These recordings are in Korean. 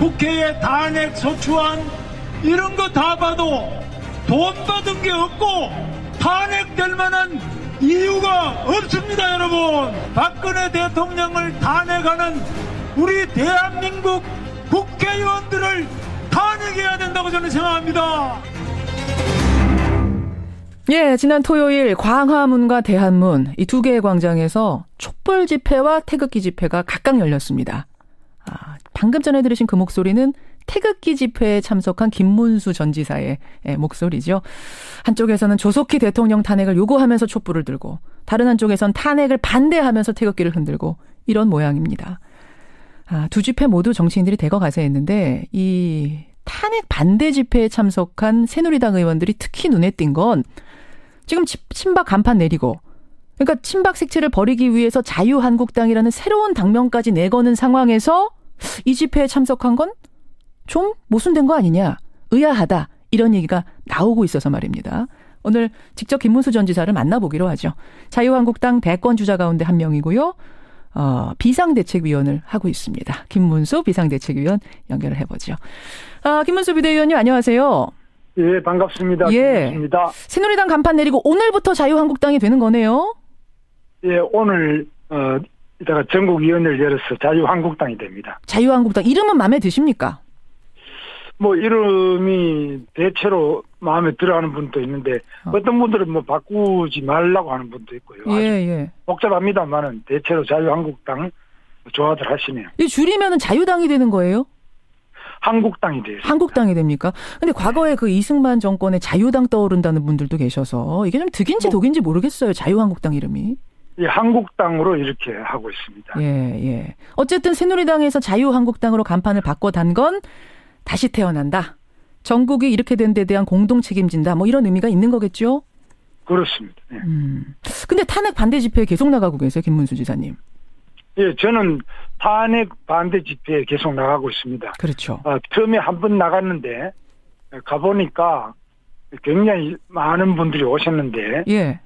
국회에 탄핵 소추안 이런 거 다 봐도 돈 받은 게 없고 탄핵될 만한 이유가 없습니다. 여러분, 박근혜 대통령을 탄핵하는 우리 대한민국 국회의원들을 탄핵해야 된다고 저는 생각합니다. 예, 지난 토요일 광화문과 대한문 이 두 개의 광장에서 촛불 집회와 태극기 집회가 각각 열렸습니다. 방금 전에 들으신 그 목소리는 태극기 집회에 참석한 김문수 전 지사의 목소리죠. 한쪽에서는 조속히 대통령 탄핵을 요구하면서 촛불을 들고 다른 한쪽에선 탄핵을 반대하면서 태극기를 흔들고 이런 모양입니다. 두 집회 모두 정치인들이 대거 가세했는데 이 탄핵 반대 집회에 참석한 새누리당 의원들이 특히 눈에 띈 건 지금 친박 간판 내리고 그러니까 친박 색채를 버리기 위해서 자유한국당이라는 새로운 당명까지 내거는 상황에서 이 집회에 참석한 건 좀 모순된 거 아니냐, 의아하다 이런 얘기가 나오고 있어서 말입니다. 오늘 직접 김문수 전 지사를 만나보기로 하죠. 자유한국당 대권 주자 가운데 한 명이고요. 비상대책위원을 하고 있습니다. 김문수 비상대책위원 연결을 해보죠. 김문수 비대위원님 안녕하세요. 예, 반갑습니다. 예. 김문수입니다. 새누리당 간판 내리고 오늘부터 자유한국당이 되는 거네요. 예, 오늘 이따가 전국위원회를 열어서 자유한국당이 됩니다. 자유한국당 이름은 마음에 드십니까? 뭐 이름이 대체로 마음에 들어하는 분도 있는데 어떤 분들은 뭐 바꾸지 말라고 하는 분도 있고요. 예. 복잡합니다만은 대체로 자유한국당 좋아들 하시네요. 이 줄이면은 자유당이 되는 거예요? 한국당이 돼요. 한국당이 됩니까? 근데 과거에 그 이승만 정권에 자유당 떠오른다는 분들도 계셔서 이게 좀 득인지 독인지 모르겠어요. 자유한국당 이름이. 예, 한국당으로 이렇게 하고 있습니다. 예. 어쨌든 새누리당에서 자유한국당으로 간판을 바꿔단 건 다시 태어난다. 전국이 이렇게 된 데 대한 공동 책임진다. 뭐 이런 의미가 있는 거겠죠? 그렇습니다. 예. 근데 탄핵 반대 집회에 계속 나가고 계세요, 김문수 지사님. 예, 저는 탄핵 반대 집회에 계속 나가고 있습니다. 그렇죠. 처음에 한 번 나갔는데 가보니까 굉장히 많은 분들이 오셨는데 예.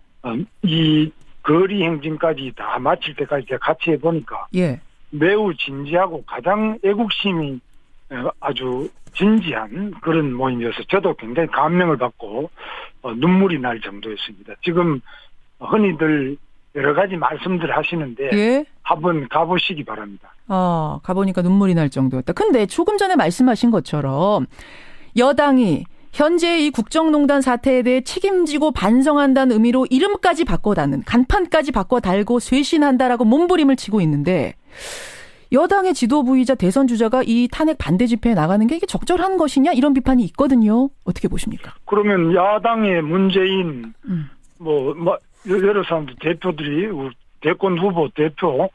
이 거리 행진까지 다 마칠 때까지 제가 같이 해보니까 예. 매우 진지하고 가장 애국심이 아주 진지한 그런 모임이어서 저도 굉장히 감명을 받고 눈물이 날 정도였습니다. 지금 흔히들 여러 가지 말씀들 하시는데 예. 한번 가보시기 바랍니다. 가보니까 눈물이 날 정도였다. 근데 조금 전에 말씀하신 것처럼 여당이 현재 이 국정농단 사태에 대해 책임지고 반성한다는 의미로 이름까지 바꿔다는 간판까지 바꿔 달고 쇄신한다라고 몸부림을 치고 있는데 여당의 지도부이자 대선 주자가 이 탄핵 반대 집회에 나가는 게 이게 적절한 것이냐 이런 비판이 있거든요. 어떻게 보십니까? 그러면 야당의 문재인 여러 사람들 대표들이 대권 후보 대표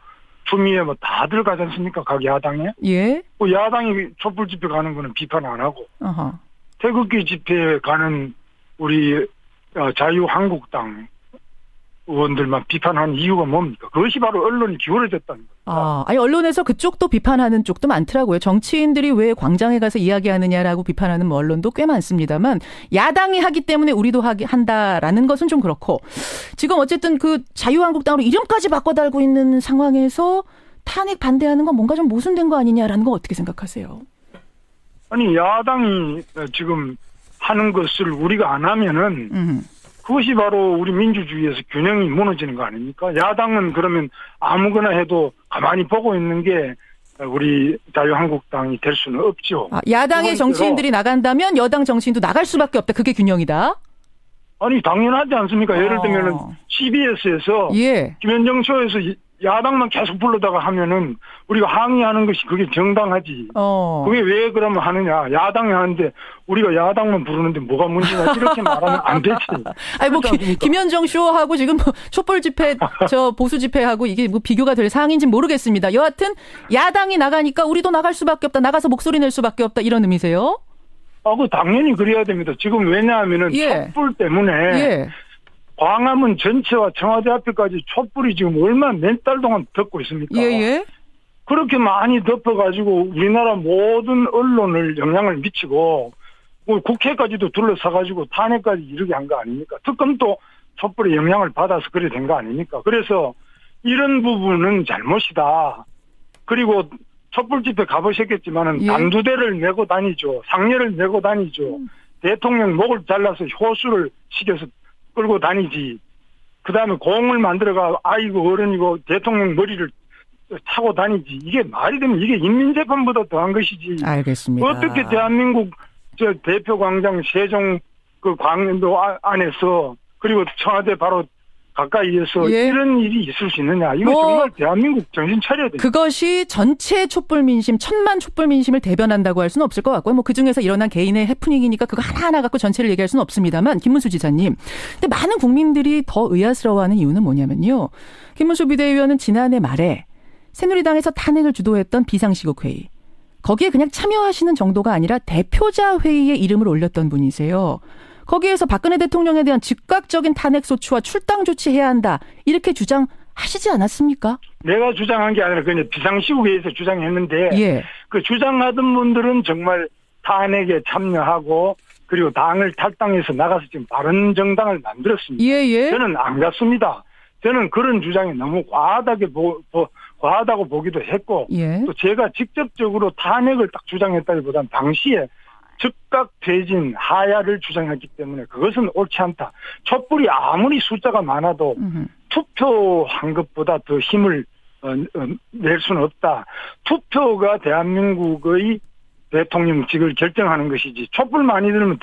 추미애 뭐 다들 가지 않습니까? 각 야당에. 예. 야당이 촛불 집회 가는 거는 비판 안 하고 어허. 태극기 집회에 가는 우리 자유한국당 의원들만 비판하는 이유가 뭡니까? 그것이 바로 언론이 기울어졌다는 겁니다. 아니 언론에서 그쪽도 비판하는 쪽도 많더라고요. 정치인들이 왜 광장에 가서 이야기하느냐라고 비판하는 언론도 꽤 많습니다만 야당이 하기 때문에 우리도 한다라는 것은 좀 그렇고 지금 어쨌든 그 자유한국당으로 이름까지 바꿔 달고 있는 상황에서 탄핵 반대하는 건 뭔가 좀 모순된 거 아니냐라는 거 어떻게 생각하세요? 아니 야당이 지금 하는 것을 우리가 안 하면은 그것이 바로 우리 민주주의에서 균형이 무너지는 거 아닙니까? 야당은 그러면 아무거나 해도 가만히 보고 있는 게 우리 자유한국당이 될 수는 없죠. 야당의 정치인들이 나간다면 여당 정치인도 나갈 수밖에 없다. 그게 균형이다? 아니 당연하지 않습니까? 예를 들면은 CBS에서 예. 김현정 쇼에서 야당만 계속 불러다가 하면은 우리가 항의하는 것이 그게 정당하지. 그게 왜 그러면 하느냐. 야당이 하는데 우리가 야당만 부르는데 뭐가 문제냐. 이렇게 말하면 안 되지. 아니, 김현정 쇼하고 지금 촛불 집회, 보수 집회하고 이게 뭐 비교가 될 사항인지 모르겠습니다. 여하튼 야당이 나가니까 우리도 나갈 수밖에 없다. 나가서 목소리 낼 수밖에 없다. 이런 의미세요? 그 당연히 그래야 됩니다. 지금 왜냐하면은 촛불 때문에 광화문 전체와 청와대 앞에까지 촛불이 지금 얼마나 몇 달 동안 덮고 있습니까? 예. 그렇게 많이 덮어가지고 우리나라 모든 언론을 영향을 미치고 국회까지도 둘러싸가지고 탄핵까지 이르게 한 거 아닙니까? 특검도 촛불의 영향을 받아서 그래 된 거 아닙니까? 그래서 이런 부분은 잘못이다. 그리고 촛불 집회 가보셨겠지만은 예. 단두대를 메고 다니죠. 상례를 메고 다니죠. 대통령 목을 잘라서 효수를 시켜서 끌고 다니지. 그 다음에 공을 만들어가 아이고 어른이고 대통령 머리를 차고 다니지. 이게 말이 되면 이게 인민재판보다 더한 것이지. 알겠습니다. 어떻게 대한민국 저 대표 광장 세종 그 광도 안에서 그리고 청와대 바로 가까이에서 예. 이런 일이 있을 수 있느냐. 이거 정말 대한민국 정신 차려야 돼요. 그것이 전체 촛불 민심, 1000만 촛불 민심을 대변한다고 할 수는 없을 것 같고요. 뭐 그중에서 일어난 개인의 해프닝이니까 그거 하나하나 갖고 전체를 얘기할 수는 없습니다만 김문수 지사님. 근데 많은 국민들이 더 의아스러워하는 이유는 뭐냐면요. 김문수 비대위원은 지난해 말에 새누리당에서 탄핵을 주도했던 비상시국회의. 거기에 그냥 참여하시는 정도가 아니라 대표자 회의에 이름을 올렸던 분이세요. 거기에서 박근혜 대통령에 대한 즉각적인 탄핵 소추와 출당 조치해야 한다. 이렇게 주장하시지 않았습니까? 내가 주장한 게 아니라 그냥 비상시국회의에서 주장했는데 예. 그 주장하던 분들은 정말 탄핵에 참여하고 그리고 당을 탈당해서 나가서 지금 바른 정당을 만들었습니다. 예. 저는 안 갔습니다. 저는 그런 주장이 너무 과하다고 보기도 했고 예. 또 제가 직접적으로 탄핵을 딱 주장했다기보다는 당시에 즉각 퇴진 하야를 주장했기 때문에 그것은 옳지 않다. 촛불이 아무리 숫자가 많아도 투표한 것보다 더 힘을 낼 수는 없다. 투표가 대한민국의 대통령직을 결정하는 것이지 촛불 많이 들으면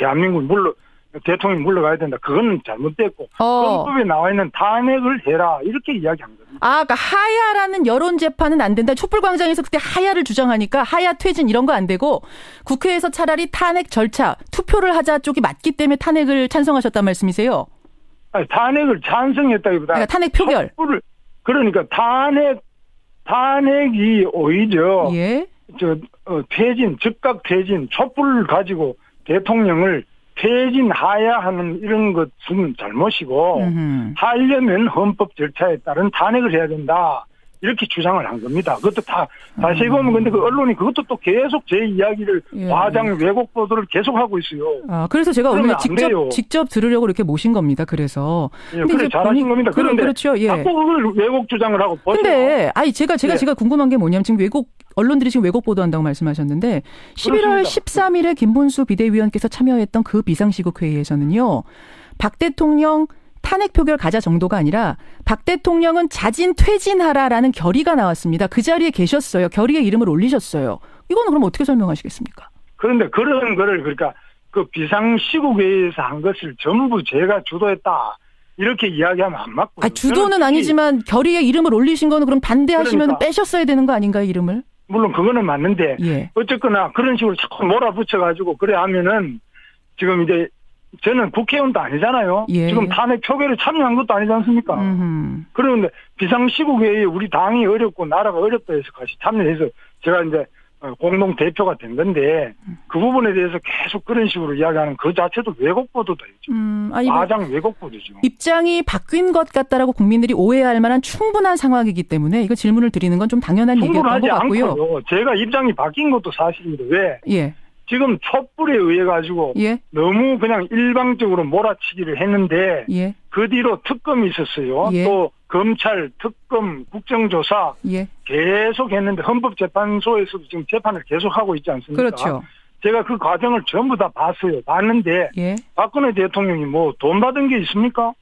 대통령이 물러가야 된다. 그거는 잘못됐고 헌법에 나와 있는 탄핵을 해라 이렇게 이야기한 겁니다. 그러니까 하야라는 여론 재판은 안 된다. 촛불광장에서 그때 하야를 주장하니까 하야 퇴진 이런 거 안 되고 국회에서 차라리 탄핵 절차 투표를 하자 쪽이 맞기 때문에 탄핵을 찬성하셨단 말씀이세요? 아니, 탄핵을 찬성했다기보다 그러니까 탄핵 표결. 그러니까 탄핵이 오히려 예. 즉각 퇴진 촛불을 가지고 대통령을 퇴진하야 하는 이런 것은 잘못이고 하려면 헌법 절차에 따른 탄핵을 해야 된다. 이렇게 주장을 한 겁니다. 그것도 다시 보면 근데 그 언론이 그것도 또 계속 제 이야기를 과장 왜곡 보도를 계속하고 있어요. 그래서 제가 오늘 돼요. 직접 들으려고 이렇게 모신 겁니다. 그래서. 예, 그래 잘하신 겁니다. 그런데 그렇죠. 예. 자꾸 그걸 왜곡 주장을 하고 근데 제가 궁금한 게 뭐냐면 지금 언론들이 지금 왜곡 보도한다고 말씀하셨는데 11월 13일에 김문수 비대위원께서 참여했던 그 비상시국 회의에서는요. 박 대통령 탄핵 표결 가자 정도가 아니라 박 대통령은 자진 퇴진하라라는 결의가 나왔습니다. 그 자리에 계셨어요. 결의에 이름을 올리셨어요. 이거는 그럼 어떻게 설명하시겠습니까? 그런데 그런 거를 그러니까 그 비상시국회의에서 한 것을 전부 제가 주도했다. 이렇게 이야기하면 안 맞고. 주도는 아니지만 결의에 이름을 올리신 거는 그럼 반대하시면 빼셨어야 되는 거 아닌가요, 이름을? 물론 그거는 맞는데 예. 어쨌거나 그런 식으로 자꾸 몰아붙여가지고 그래 하면은 지금 이제 저는 국회의원도 아니잖아요. 예. 지금 탄핵 표결에 참여한 것도 아니지 않습니까? 그런데 비상시국회의에 우리 당이 어렵고 나라가 어렵다 해서 같이 참여해서 제가 이제 공동 대표가 된 건데 그 부분에 대해서 계속 그런 식으로 이야기하는 그 자체도 왜곡 보도다. 과장 왜곡 보도죠. 입장이 바뀐 것 같다라고 국민들이 오해할 만한 충분한 상황이기 때문에 이거 질문을 드리는 건 좀 당연한 얘기였던 것 같고요. 않고요. 제가 입장이 바뀐 것도 사실입니다. 왜? 예. 지금 촛불에 의해 가지고 예. 너무 그냥 일방적으로 몰아치기를 했는데 예. 그 뒤로 특검이 있었어요. 예. 또 검찰, 특검, 국정조사 예. 계속 했는데 헌법재판소에서도 지금 재판을 계속하고 있지 않습니까? 그렇죠. 제가 그 과정을 전부 다 봤는데 예. 박근혜 대통령이 뭐 돈 받은 게 있습니까?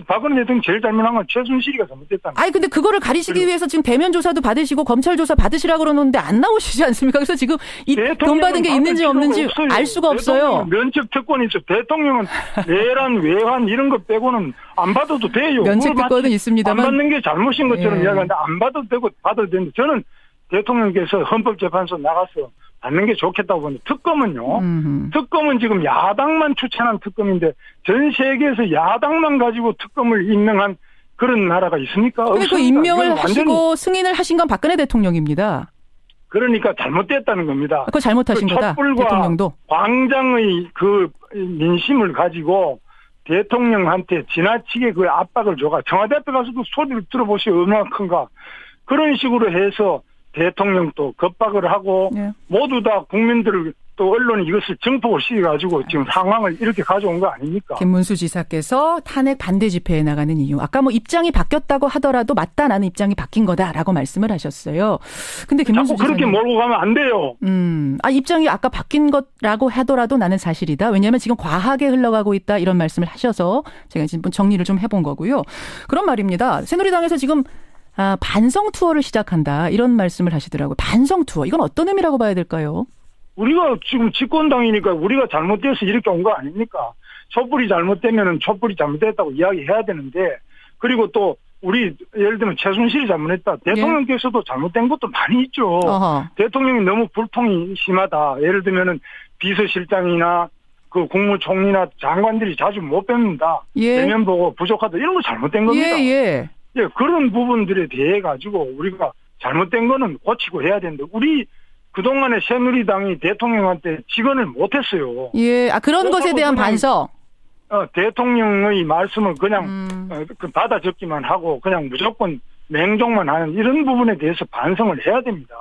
박근혜 대통령 제일 잘못한 건 최순실이가 잘못됐다는 거예요. 근데 그거를 가리시기 위해서 지금 대면 조사도 받으시고 검찰 조사 받으시라고 그러는데 안 나오시지 않습니까? 그래서 지금 이 돈 받은 게 있는지 없는지 알 수가 없어요. 면책 특권이 있어. 대통령은 내란, 외환 이런 거 빼고는 안 받아도 돼요. 면책 특권은 있습니다만. 안 받는 게 잘못인 것처럼 예. 이야기하는데 안 받아도 되고 받아도 되는데 저는 대통령께서 헌법재판소 나가서 받는 게 좋겠다고 보는데 특검은 지금 야당만 추천한 특검인데 전 세계에서 야당만 가지고 특검을 임명한 그런 나라가 있습니까? 근데 그 임명을 하시고 승인을 하신 건 박근혜 대통령입니다. 그러니까 잘못됐다는 겁니다. 그거 잘못하신 거다. 촛불과 대통령도. 광장의 그 민심을 가지고 대통령한테 지나치게 그 압박을 줘가 청와대 앞에 가서도 소리를 들어보시오 얼마나 큰가. 그런 식으로 해서 대통령도 겁박을 하고 네. 모두 다 국민들을 또 언론이 이것을 증폭을 시켜가지고 지금 상황을 이렇게 가져온 거 아닙니까? 김문수 지사께서 탄핵 반대 집회에 나가는 이유. 아까 뭐 입장이 바뀌었다고 하더라도 맞다, 나는 입장이 바뀐 거다라고 말씀을 하셨어요. 근데 김문수 자꾸 그렇게 지사님, 몰고 가면 안 돼요. 입장이 아까 바뀐 것라고 하더라도 나는 사실이다. 왜냐하면 지금 과하게 흘러가고 있다 이런 말씀을 하셔서 제가 지금 정리를 좀 해본 거고요. 그런 말입니다. 새누리당에서 지금 반성 투어를 시작한다 이런 말씀을 하시더라고요. 반성 투어 이건 어떤 의미라고 봐야 될까요? 우리가 지금 집권당이니까 우리가 잘못돼서 이렇게 온 거 아닙니까? 촛불이 잘못되면은 촛불이 잘못됐다고 이야기해야 되는데, 그리고 또 우리 예를 들면 최순실이 잘못했다. 대통령께서도 잘못된 것도 많이 있죠. 어허. 대통령이 너무 불통이 심하다. 예를 들면은 비서실장이나 그 국무총리나 장관들이 자주 못 뵙는다. 예. 대면 보고 부족하다. 이런 거 잘못된 겁니다. 예. 예, 그런 부분들에 대해 가지고 우리가 잘못된 거는 고치고 해야 되는데, 우리 그동안에 새누리당이 대통령한테 직언을 못했어요. 예. 그런 것에 대한 그냥, 반성. 대통령의 말씀을 그냥 받아 적기만 하고 그냥 무조건 맹종만 하는 이런 부분에 대해서 반성을 해야 됩니다.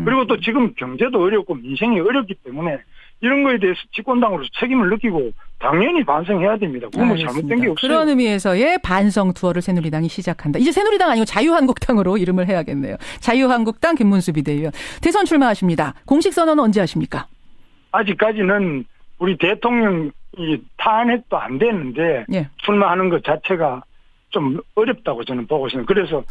그리고 또 지금 경제도 어렵고 민생이 어렵기 때문에 이런 거에 대해서 집권당으로서 책임을 느끼고 당연히 반성해야 됩니다. 그건 뭐 잘못된 게 없어요. 그런 의미에서의 반성 투어를 새누리당이 시작한다. 이제 새누리당 아니고 자유한국당으로 이름을 해야겠네요. 자유한국당 김문수 비대위원. 대선 출마하십니다. 공식 선언은 언제 하십니까? 아직까지는 우리 대통령이 탄핵도 안 됐는데 예. 출마하는 것 자체가 좀 어렵다고 저는 보고 있습니다. 그래서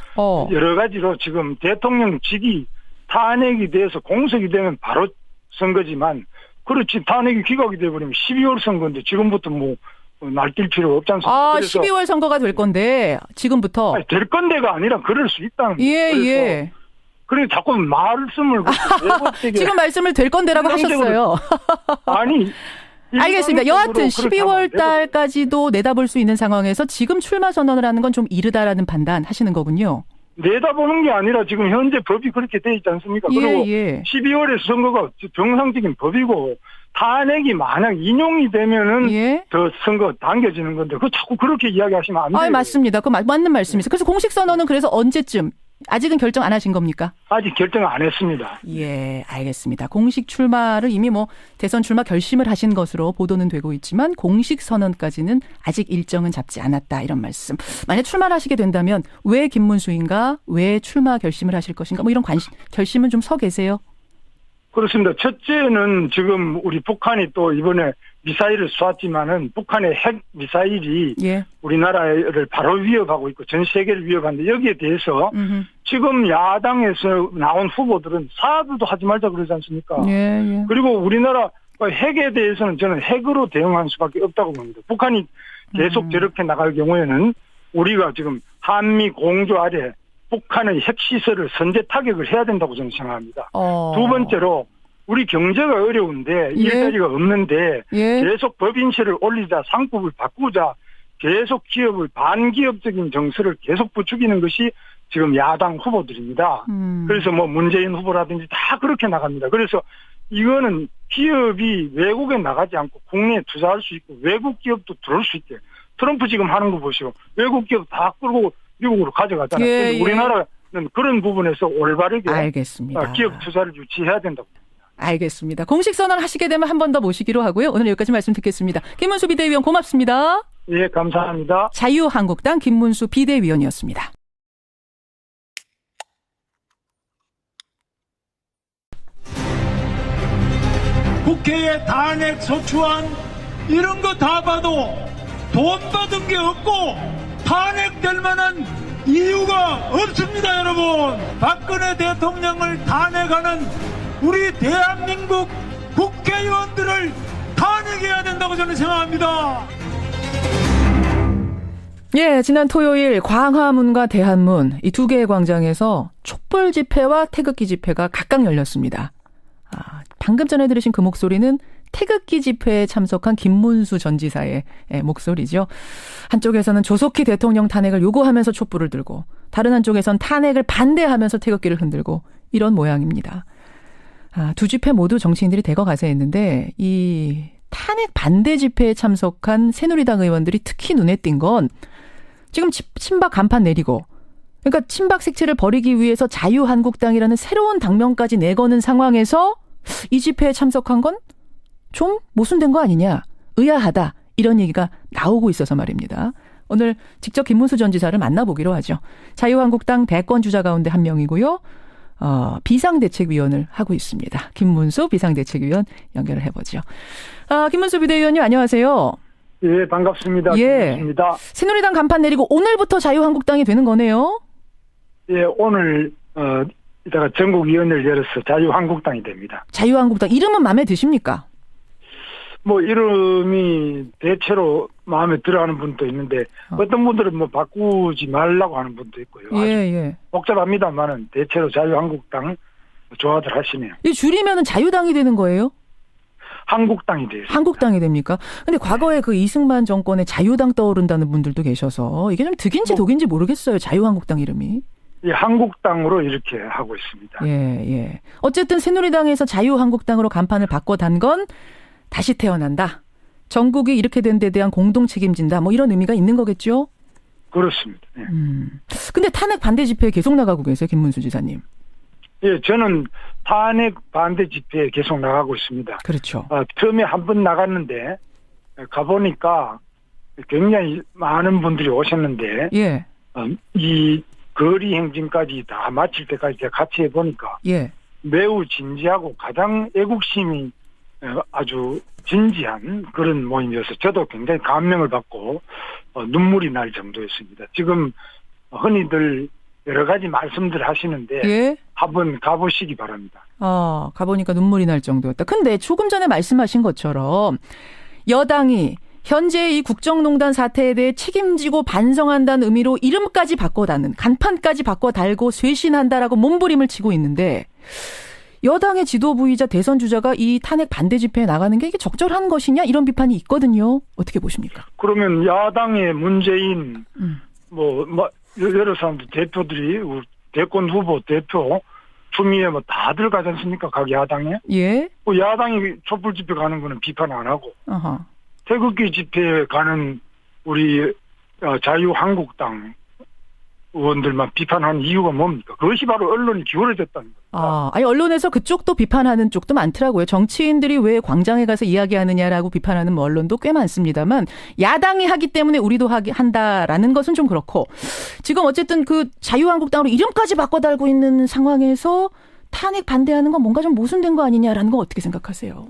여러 가지로 지금 대통령직이 탄핵이 돼서 공석이 되면 바로 선거지만, 그렇지 탄핵이 기각이 돼버리면 12월 선거인데 지금부터 뭐 날뛸 필요 없지 않습니까? 그래서 12월 선거가 될 건데 지금부터. 아니, 될 건데가 아니라 그럴 수 있다는 거예요. 예. 그래 자꾸 말씀을 지금 말씀을 될 건데라고 하셨어요. 아니. 알겠습니다. 여하튼 12월 달까지도 내다볼 수 있는 상황에서 지금 출마 선언을 하는 건 좀 이르다라는 판단 하시는 거군요. 내다보는 게 아니라 지금 현재 법이 그렇게 돼 있지 않습니까? 그리고 12월에 선거가 정상적인 법이고, 탄핵이 만약 인용이 되면은 더 선거 당겨지는 건데, 그 자꾸 그렇게 이야기하시면 안 돼요. 맞습니다. 그 맞는 말씀이세요. 그래서 공식 선언은 그래서 언제쯤? 아직은 결정 안 하신 겁니까? 아직 결정 안 했습니다. 예, 알겠습니다. 공식 출마를 이미 뭐 대선 출마 결심을 하신 것으로 보도는 되고 있지만 공식 선언까지는 아직 일정은 잡지 않았다 이런 말씀. 만약 출마를 하시게 된다면 왜 김문수인가? 왜 출마 결심을 하실 것인가? 뭐 이런 결심은 좀 서 계세요? 그렇습니다. 첫째는 지금 우리 북한이 또 이번에 미사일을 쏘았지만은 북한의 핵 미사일이 우리나라를 바로 위협하고 있고 전 세계를 위협하는데, 여기에 대해서 지금 야당에서 나온 후보들은 사드도 하지 말자 그러지 않습니까? 그리고 우리나라 핵에 대해서는 저는 핵으로 대응할 수밖에 없다고 봅니다. 북한이 계속 저렇게 나갈 경우에는 우리가 지금 한미 공조 아래 북한의 핵시설을 선제 타격을 해야 된다고 저는 생각합니다. 두 번째로 우리 경제가 어려운데 일자리가 없는데 계속 법인세를 올리자, 상법을 바꾸자, 계속 기업을 반기업적인 정서를 계속 부추기는 것이 지금 야당 후보들입니다. 그래서 뭐 문재인 후보라든지 다 그렇게 나갑니다. 그래서 이거는 기업이 외국에 나가지 않고 국내에 투자할 수 있고 외국 기업도 들어올 수 있게, 트럼프 지금 하는 거 보시오. 외국 기업 다 끌고 미국으로 가져가잖아요. 그래서 우리나라는 그런 부분에서 올바르게 알겠습니다. 기업 투자를 유치해야 된다고. 알겠습니다. 공식 선언 하시게 되면 한 번 더 모시기로 하고요. 오늘 여기까지 말씀 듣겠습니다. 김문수 비대위원 고맙습니다. 예, 감사합니다. 자유한국당 김문수 비대위원이었습니다. 국회에 탄핵 소추안 이런 거 다 봐도 돈 받은 게 없고 탄핵될 만한 이유가 없습니다, 여러분. 박근혜 대통령을 탄핵하는 우리 대한민국 국회의원들을 탄핵해야 된다고 저는 생각합니다. 예, 지난 토요일 광화문과 대한문 이 두 개의 광장에서 촛불 집회와 태극기 집회가 각각 열렸습니다. 방금 전에 들으신 그 목소리는 태극기 집회에 참석한 김문수 전 지사의 목소리죠. 한쪽에서는 조속히 대통령 탄핵을 요구하면서 촛불을 들고, 다른 한쪽에선 탄핵을 반대하면서 태극기를 흔들고, 이런 모양입니다. 두 집회 모두 정치인들이 대거 가세했는데, 이 탄핵 반대 집회에 참석한 새누리당 의원들이 특히 눈에 띈 건 지금 친박 간판 내리고 그러니까 친박 색채를 버리기 위해서 자유한국당이라는 새로운 당명까지 내거는 상황에서 이 집회에 참석한 건 좀 모순된 거 아니냐, 의아하다, 이런 얘기가 나오고 있어서 말입니다. 오늘 직접 김문수 전 지사를 만나보기로 하죠. 자유한국당 대권 주자 가운데 한 명이고요. 비상대책위원을 하고 있습니다. 김문수 비상대책위원 연결을 해보죠. 김문수 비대위원님 안녕하세요. 예, 반갑습니다. 예. 반갑습니다. 새누리당 간판 내리고 오늘부터 자유한국당이 되는 거네요. 예, 오늘 이따가 전국위원회를 열어서 자유한국당이 됩니다. 자유한국당 이름은 마음에 드십니까? 뭐 이름이 대체로 마음에 들어하는 분도 있는데 어떤 분들은 뭐 바꾸지 말라고 하는 분도 있고요. 예. 복잡합니다만은 대체로 자유한국당 좋아들 하시네요. 이 줄이면은 자유당이 되는 거예요? 한국당이 되겠습니다. 한국당이 됩니까? 근데 과거에 그 이승만 정권에 자유당 떠오른다는 분들도 계셔서 이게 좀 득인지 독인지 모르겠어요. 자유한국당 이름이. 예, 한국당으로 이렇게 하고 있습니다. 예. 어쨌든 새누리당에서 자유한국당으로 간판을 바꿔단 건 다시 태어난다. 전국이 이렇게 된 데 대한 공동 책임진다. 뭐 이런 의미가 있는 거겠죠? 그렇습니다. 예. 근데 탄핵 반대 집회에 계속 나가고 계세요, 김문수 지사님. 예, 저는 탄핵 반대 집회에 계속 나가고 있습니다. 그렇죠. 처음에 한 번 나갔는데 가보니까 굉장히 많은 분들이 오셨는데 예. 이 거리 행진까지 다 마칠 때까지 제가 같이 해보니까 예. 매우 진지하고 가장 애국심이 아주 진지한 그런 모임이어서 저도 굉장히 감명을 받고 눈물이 날 정도였습니다. 지금 흔히들 여러 가지 말씀들 하시는데 예. 한번 가보시기 바랍니다. 가보니까 눈물이 날 정도였다. 근데 조금 전에 말씀하신 것처럼 여당이 현재 이 국정농단 사태에 대해 책임지고 반성한다는 의미로 이름까지 바꿔다는, 간판까지 바꿔 달고 쇄신한다라고 몸부림을 치고 있는데 여당의 지도부이자 대선 주자가 이 탄핵 반대 집회에 나가는 게 이게 적절한 것이냐, 이런 비판이 있거든요. 어떻게 보십니까? 그러면 야당의 문재인 여러 사람들 대표들이 대권 후보 대표 추미애 뭐 다들 가지 않습니까? 각 야당에. 예. 야당이 촛불 집회 가는 거는 비판 안 하고 어허. 태극기 집회에 가는 우리 자유한국당 의원들만 비판하는 이유가 뭡니까? 그것이 바로 언론이 기울어졌다는 겁니다. 아니 언론에서 그쪽도 비판하는 쪽도 많더라고요. 정치인들이 왜 광장에 가서 이야기하느냐라고 비판하는 언론도 꽤 많습니다만 야당이 하기 때문에 우리도 한다라는 것은 좀 그렇고, 지금 어쨌든 그 자유한국당으로 이름까지 바꿔 달고 있는 상황에서 탄핵 반대하는 건 뭔가 좀 모순된 거 아니냐라는 거 어떻게 생각하세요?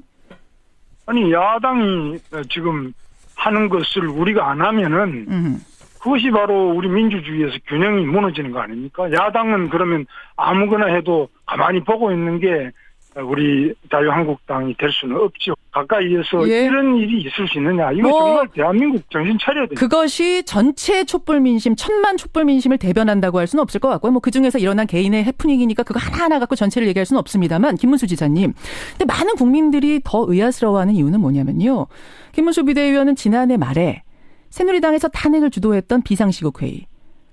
아니, 야당이 지금 하는 것을 우리가 안 하면은 그것이 바로 우리 민주주의에서 균형이 무너지는 거 아닙니까? 야당은 그러면 아무거나 해도 가만히 보고 있는 게 우리 자유한국당이 될 수는 없죠. 가까이에서 이런 일이 있을 수 있느냐. 이거 정말 대한민국 정신 차려야 돼요. 그것이 전체 촛불 민심, 1000만 촛불 민심을 대변한다고 할 수는 없을 것 같고요. 뭐 그중에서 일어난 개인의 해프닝이니까 그거 하나하나 갖고 전체를 얘기할 수는 없습니다만, 김문수 지사님. 근데 많은 국민들이 더 의아스러워하는 이유는 뭐냐면요. 김문수 비대위원은 지난해 말에 새누리당에서 탄핵을 주도했던 비상시국회의,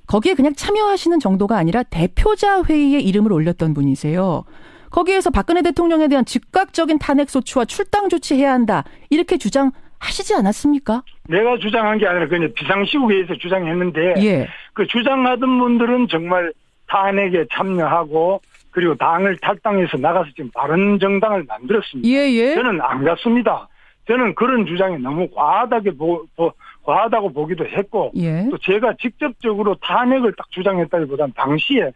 거기에 그냥 참여하시는 정도가 아니라 대표자 회의에 이름을 올렸던 분이세요. 거기에서 박근혜 대통령에 대한 즉각적인 탄핵 소추와 출당 조치해야 한다, 이렇게 주장하시지 않았습니까? 내가 주장한 게 아니라 그냥 비상시국회의에서 주장했는데 그 주장하던 분들은 정말 탄핵에 참여하고 그리고 당을 탈당해서 나가서 지금 바른 정당을 만들었습니다. 저는 안 갔습니다. 저는 그런 주장이 너무 과하다고 보기도 했고 또 제가 직접적으로 탄핵을 딱 주장했다기보다는 당시에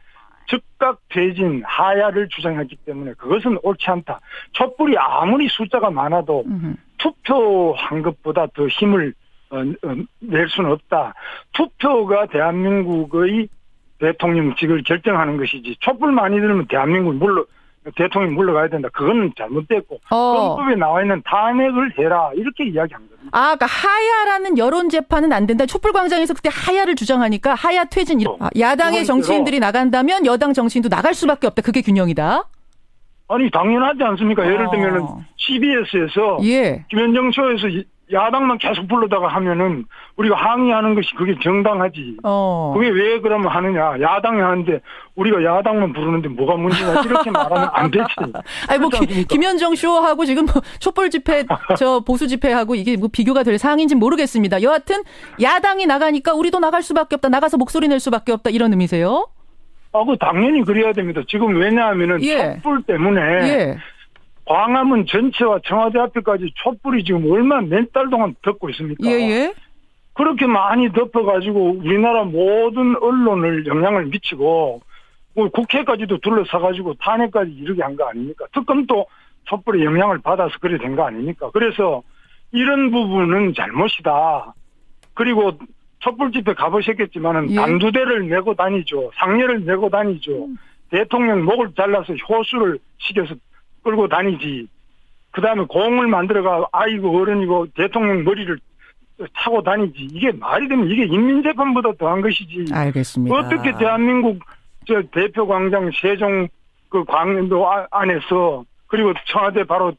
즉각 퇴진 하야를 주장했기 때문에 그것은 옳지 않다. 촛불이 아무리 숫자가 많아도 투표한 것보다 더 힘을 낼 수는 없다. 투표가 대한민국의 대통령직을 결정하는 것이지 촛불 많이 들으면 대통령이 물러가야 된다. 그거는 잘못됐고 헌법에 나와 있는 탄핵을 해라, 이렇게 이야기한 겁니다. 그러니까 하야라는 여론 재판은 안 된다. 촛불광장에서 그때 하야를 주장하니까 하야 퇴진. 야당의 정치인들이 나간다면 여당 정치인도 나갈 수밖에 없다. 그게 균형이다. 아니 당연하지 않습니까? 예를 들면은 CBS에서 김현정 쇼에서 야당만 계속 불러다가 하면은 우리가 항의하는 것이 그게 정당하지. 그게 왜 그러면 하느냐. 야당이 하는데 우리가 야당만 부르는데 뭐가 문제냐. 이렇게 말하면 안 되지. 아니, 뭐, 김현정 쇼하고 지금 뭐 촛불 집회, 보수 집회하고 이게 뭐 비교가 될 사항인지는 모르겠습니다. 여하튼 야당이 나가니까 우리도 나갈 수밖에 없다. 나가서 목소리 낼 수밖에 없다. 이런 의미세요? 그 당연히 그래야 됩니다. 지금 왜냐하면은 촛불 때문에 광화문 전체와 청와대 앞에까지 촛불이 지금 얼마나 몇 달 동안 덮고 있습니까? 예. 그렇게 많이 덮어가지고 우리나라 모든 언론을 영향을 미치고 국회까지도 둘러싸가지고 탄핵까지 이르게 한 거 아닙니까? 특검도 촛불의 영향을 받아서 그래 된 거 아닙니까? 그래서 이런 부분은 잘못이다. 그리고 촛불 집회 가보셨겠지만은 단두대를 메고 다니죠. 상례를 메고 다니죠. 대통령 목을 잘라서 효수를 시켜서 끌고 다니지. 그 다음에 공을 만들어가 아이고 어른이고 대통령 머리를 차고 다니지. 이게 말이 되면 이게 인민재판보다 더한 것이지. 알겠습니다. 어떻게 대한민국 대표광장 세종 그 광연도 안에서 그리고 청와대 바로